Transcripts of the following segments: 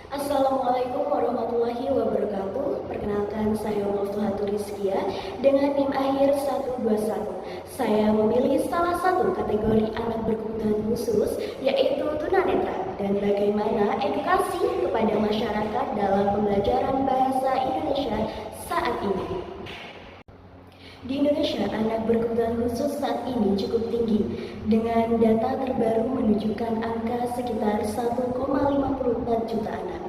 Assalamualaikum warahmatullahi wabarakatuh. Perkenalkan, saya Mulfahatur Rizkia dengan NIM akhir 121. Saya memilih salah satu kategori anak berkebutuhan khusus, yaitu tunanetra, dan bagaimana edukasi kepada masyarakat dalam pembelajaran bahasa Indonesia saat ini. Di Indonesia, anak berkebutuhan khusus saat ini cukup tinggi, dengan data terbaru menunjukkan angka sekitar 1,54 juta anak.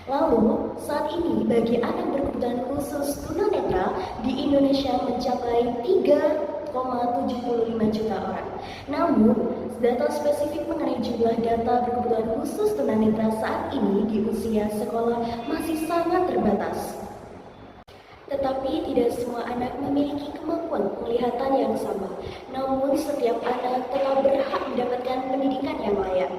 Lalu, saat ini bagi anak berkebutuhan khusus tunanetra di Indonesia mencapai 3,75 juta orang. Namun, data spesifik mengenai jumlah data berkebutuhan khusus tunanetra saat ini di usia sekolah masih sangat terbatas. Tetapi tidak semua anak memiliki kemampuan penglihatan yang sama. Namun setiap anak tetap berhak mendapatkan pendidikan yang layak.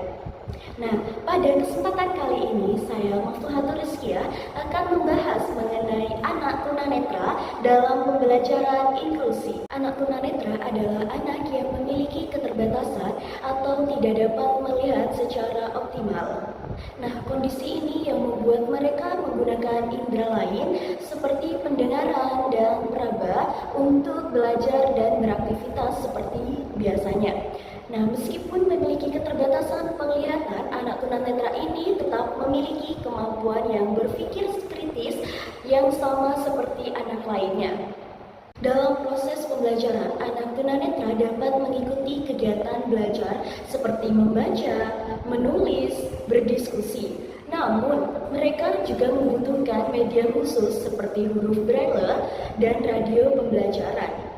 Nah, pada kesempatan kali ini saya Mulfahatur Rizkia akan membahas mengenai anak tunanetra dalam pembelajaran inklusi. Anak tunanetra adalah anak yang memiliki keterbatasan atau tidak dapat melihat secara optimal. Nah, kondisi ini yang membuat mereka menggunakan indera lain seperti pendengaran dan peraba untuk belajar dan beraktivitas seperti biasanya. Nah, meskipun memiliki keterbatasan penglihatan, anak tunanetra ini tetap memiliki kemampuan yang berpikir kritis yang sama seperti anak lainnya. Dalam proses pembelajaran, anak tunanetra dapat mengikuti kegiatan belajar seperti membaca, menulis, berdiskusi. Namun, mereka juga membutuhkan media khusus seperti huruf braille dan radio pembelajaran.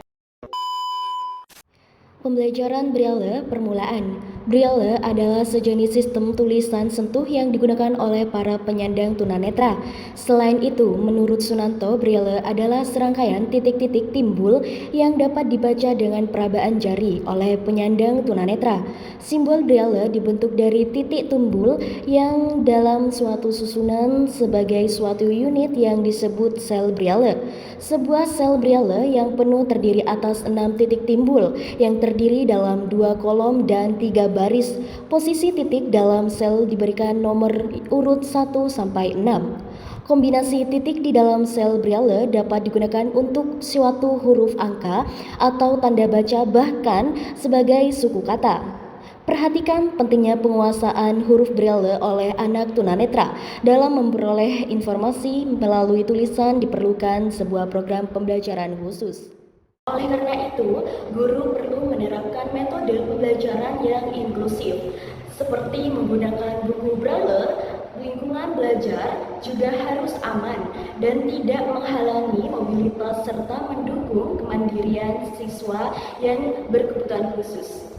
Pembelajaran Braille permulaan. Braille adalah sejenis sistem tulisan sentuh yang digunakan oleh para penyandang tunanetra. Selain itu, menurut Sunanto, Braille adalah serangkaian titik-titik timbul yang dapat dibaca dengan perabaan jari oleh penyandang tunanetra. Simbol Braille dibentuk dari titik timbul yang dalam suatu susunan sebagai suatu unit yang disebut sel Braille. Sebuah sel Braille yang penuh terdiri atas 6 titik timbul yang terdiri dalam 2 kolom dan 3 baris. Posisi titik dalam sel diberikan nomor urut 1 sampai 6. Kombinasi titik di dalam sel Braille dapat digunakan untuk suatu huruf angka atau tanda baca, bahkan sebagai suku kata. Perhatikan pentingnya penguasaan huruf Braille oleh anak tunanetra. Dalam memperoleh informasi melalui tulisan diperlukan sebuah program pembelajaran khusus. Oleh karena itu, guru perlu menerapkan metode pembelajaran yang inklusif, seperti menggunakan buku braille. Lingkungan belajar juga harus aman dan tidak menghalangi mobilitas serta mendukung kemandirian siswa yang berkebutuhan khusus.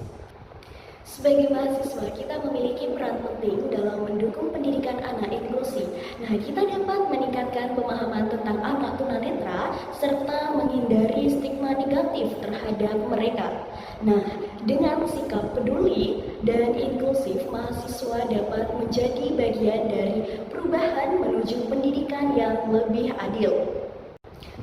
Sebagai mahasiswa, kita memiliki peran penting dalam mendukung pendidikan anak inklusi. Nah, kita dapat meningkatkan pemahaman tentang anak tunanetra serta menghindari stigma negatif terhadap mereka. Nah, dengan sikap peduli dan inklusif, mahasiswa dapat menjadi bagian dari perubahan menuju pendidikan yang lebih adil.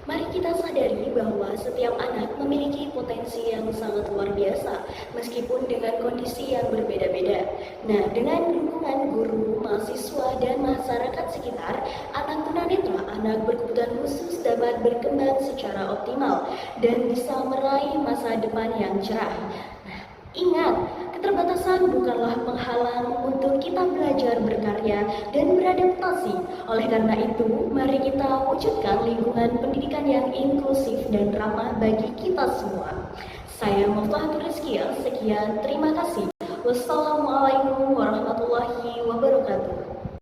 Mari kita sadari bahwa setiap anak memiliki potensi yang sangat luar biasa, meskipun dengan kondisi yang berbeda-beda. Nah, dengan dukungan guru, mahasiswa, dan masyarakat sekitar, anak tunanetra, anak berkebutuhan khusus dapat berkembang secara optimal dan bisa meraih masa depan yang cerah. Nah, ingat, keterbatasan bukanlah penghalang untuk kita belajar berkarya dan beradaptasi. Oleh karena itu, mari kita wujudkan lingkungan pendidikan yang inklusif dan ramah bagi kita semua. Saya Mulfahatur Rizkia, sekian, terima kasih. Wassalamualaikum warahmatullahi wabarakatuh.